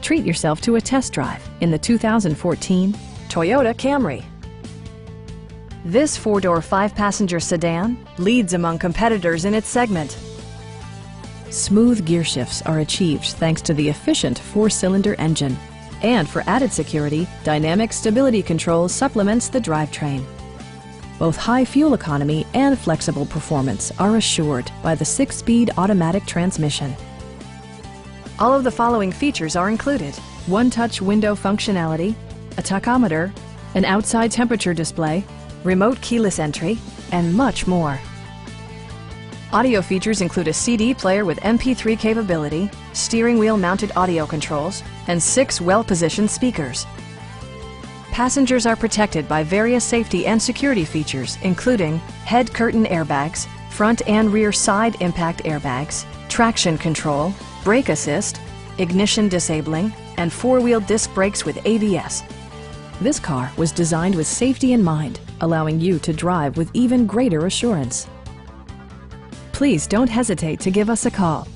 Treat yourself to a test drive in the 2014 Toyota Camry. This four-door, five-passenger sedan leads among competitors in its segment. Smooth gear shifts are achieved thanks to the efficient four-cylinder engine. And for added security, dynamic stability control supplements the drivetrain. Both high fuel economy and flexible performance are assured by the six-speed automatic transmission. All of the following features are included: one-touch window functionality, a tachometer, an outside temperature display, remote keyless entry, and much more. Audio features include a CD player with MP3 capability, steering wheel mounted audio controls, and 6 well-positioned speakers. Passengers are protected by various safety and security features, including head curtain airbags, front and rear side impact airbags, traction control, brake assist, ignition disabling, and four-wheel disc brakes with ABS. This car was designed with safety in mind, allowing you to drive with even greater assurance. Please don't hesitate to give us a call.